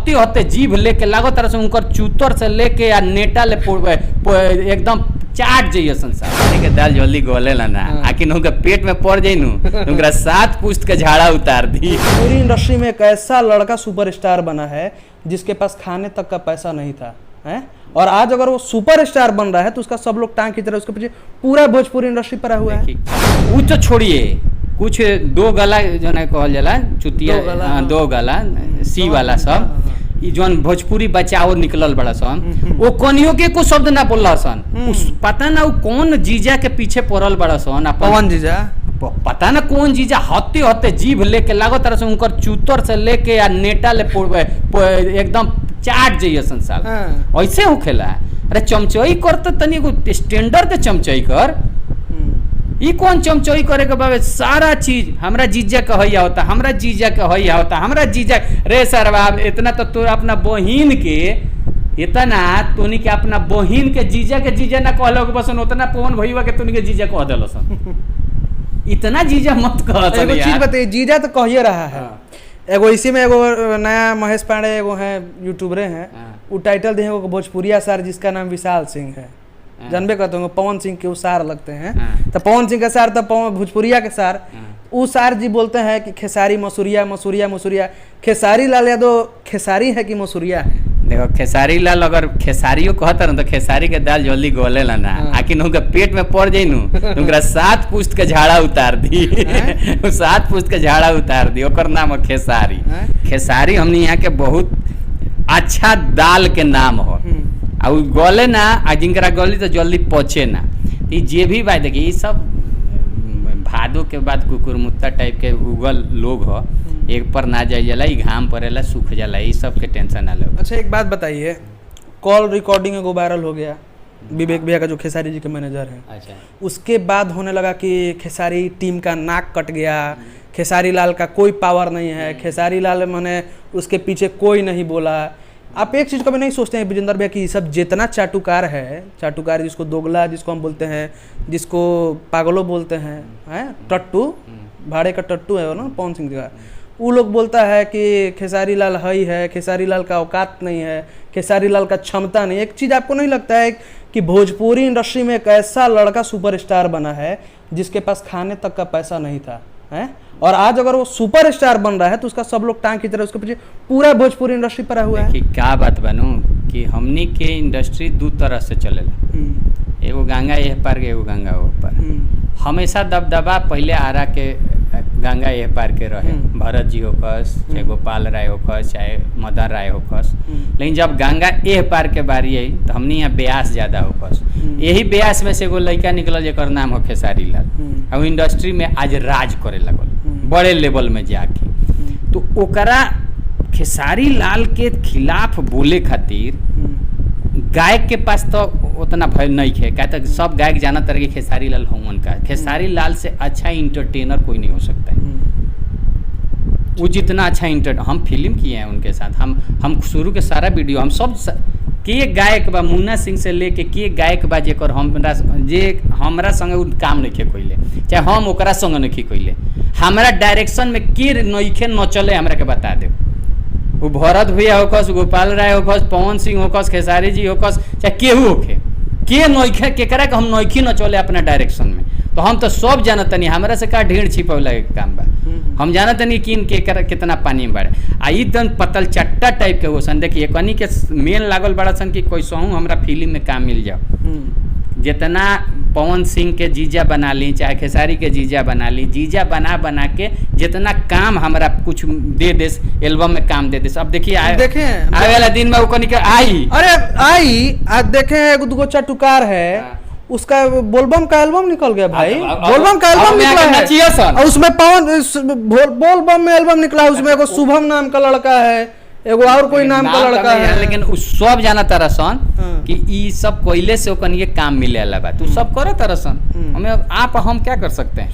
हत्ते हत्ते जीभ लेके लागो तरह से उनकर चूतर से लेके या नेटा ले एकदम चाट जाइए संसार के दाल जल्दी गोलेला ना आखिर उनका पेट में पड़ जाई नु उनका 7 पुश्त के झाड़ा उतार दी। पूरी इंडस्ट्री में एक ऐसा लड़का सुपरस्टार बना है जिसके पास खाने तक का पैसा नहीं था है, और आज अगर वो सुपरस्टार बन रहा है तो उसका सब लोग टांग की तरह उसके पीछे पूरा भोजपुरी इंडस्ट्री पड़ा हुआ है। वो तो छोड़िए, कुछ दो गला जो ना कहल जाला चुतिया दो गला सी वाला सब जौन भोजपुरी बचाओ निकलल बड़ा सन वो कनियो के को शब्द ना बोल सन, पता ना वो कौन जीजा के पीछे पड़ल बड़ा सन, पवन जीजा पता ना कौन जीजा हत्ते हत्ते जीभ लेके लागो तरह से उनकर चूतर से लेके या नेटा ले एकदम चाट जाइए संसार ऐसे हो खेला। अरे चमचई कर तो तनी स्टैंडर्ड के चमचई कर, ई कौन चमचई करे के बाबे सारा चीज हमरा जीजा का हैया होता, हमरा जीजा का हैया होता, हमरा जीजा रे सरवा इतना तो तू अपना बहिन के इतना तोनी के अपना बहिन के जीजा ना कहलो के बसन उतना पवन भईवा के तोनी के जीजा कह देलो सन। इतना जीजा मत कह। एगो चीज बताइए, जीजा तो कहिए रहा है। एगो इसी में एगो नया महेश पांडे एगो है यूट्यूबरे हैं, वो टाइटल दे भोजपुरिया सार जिसका नाम विशाल सिंह है, जानबे करते होंगे पवन सिंह के वो सार लगते हैं, तो पवन सिंह का सार तो भोजपुरिया के सार वो सार जी बोलते हैं कि खेसारी मसूरिया मसूरिया मसूरिया। खेसारी लाल यादव खेसारी है कि मसूरिया है? देखो खेसारी लाल अगर खेसारियों कहता ना तो खेसारी के दाल जल्दी गोलेला ना आखिर उनका पेट में पड़ जाई नु उनका 7 पुश्त के झाड़ा उतार दी 7 पुश्त के झाड़ा उतार दी, ओकर नाम है खेसारी। खेसारी हमने यहाँ के बहुत अच्छा दाल के हो आ गले ना आ जिनकरा गली तो जल्दी पचे ना। ये जे भी बात देखिए ये सब भादों के बाद कुकुरमुत्ता टाइप के उगल लोग हो, एक पर ना जाए जाला, घाम पड़ेला सूख जाला, ये सब के टेंशन ना लो। अच्छा एक बात बताइए, कॉल रिकॉर्डिंग एगो वायरल हो गया विवेक भैया का जो खेसारी जी के मैनेजर है। अच्छा। उसके बाद होने लगा कि खेसारी टीम का नाक कट गया, खेसारी लाल का कोई पावर नहीं है, खेसारी लाल माने उसके पीछे कोई नहीं बोला। आप एक चीज़ कभी नहीं सोचते हैं विजेंद्र भैया कि सब जितना चाटुकार है, चाटुकार जिसको दोगला जिसको हम बोलते हैं, जिसको पागलो बोलते हैं टट्टू, भाड़े का टट्टू है वो ना पवन सिंह का, वो लोग बोलता है कि खेसारी लाल है, खेसारी लाल का औकात नहीं है, खेसारी लाल का क्षमता नहीं। एक चीज़ आपको नहीं लगता है कि भोजपुरी इंडस्ट्री में एक ऐसा लड़का सुपरस्टार बना है जिसके पास खाने तक का पैसा नहीं था है, और आज अगर वो सुपरस्टार बन रहा है तो उसका सब लोग टांग की तरह उसके पीछे पूरा भोजपुरी इंडस्ट्री पड़ा हुआ है। क्या बात बनू कि हमनी के इंडस्ट्री दो तरह से चलेला, एगो गंगा एह पार के एगो गंगा ओह पार। हमेशा दबदबा पहले आरा के गंगा एह पार के रहे, भरत जी होकस चाहे गोपाल राय होकस चाहे मदन राय होकस, लेकिन जब गंगा एह पार के बारी आई तो हमने यहाँ ब्यास ज्यादा होकस। यही ब्यास में से एगो लड़का निकल जेकर नाम हो खेसारी लाल, और इंडस्ट्री में आज राज करे लगल बड़े लेवल में जाके। तो ओकरा खेसारी लाल के खिलाफ बोले खातिर गायक के पास तो उतना भय नहीं है, क्या तक सब गायक जाना तरह के खेसारी लाल होंगन का, खेसारी लाल से अच्छा इंटरटेनर कोई नहीं हो सकता है। वो जितना अच्छा हम फिल्म किए हैं उनके साथ, हम शुरू के सारा वीडियो हम सब के गायक बा मुन्ना सिंह से लेके के गायक बा जेकर हमरा संगे काम नहीं कोइले, चाहे हम ओकरा संगे नहीं कोइले, हमरा डायरेक्शन में के नइखे न चले हमरा के बता दे। वो भरत भैया hocus, Gopal Rai hocus, Pawan Singh hocus, Khesari ji hocus, चाहे केहू होके के नइखे केकरा के हम नइखी न चले अपना डायरेक्शन में, तो हम तो सब जानत नहीं हमरा से का ढेर छिपवला के काम बा। हम जानत नहीं कि कितना पानी में बाड़े आ ई तन पतल चट्टा टाइप के हो सन। देखिए कनी के मेन लागल बड़ा सन कि कोई सहूँ हमरा फिल्म में काम मिल जाओ। जितना पवन सिंह के जीजा बना ली चाहे खेसारी के जीजा बना ली, जीजा बना के जितना काम हमरा कुछ दे दे एल्बम में काम दे दे। अब देखिए आए वाला दिन में वो कनी के आई आज देखे एगो दुगो चटुकार है उसका बोलबम का एल्बम निकल गया भाई, बोलबम का एल्बम निकला है और उसमें बोलबम में एल्बम निकला है, उसमें एगो शुभम नाम का लड़का है, एगो और कोई नाम का लड़का है, लेकिन सब जाना तरसन कि ई सब कोयले से ओकन ये काम मिले बा, तू सब करो तरसन, हमें आप हम क्या कर सकते हैं।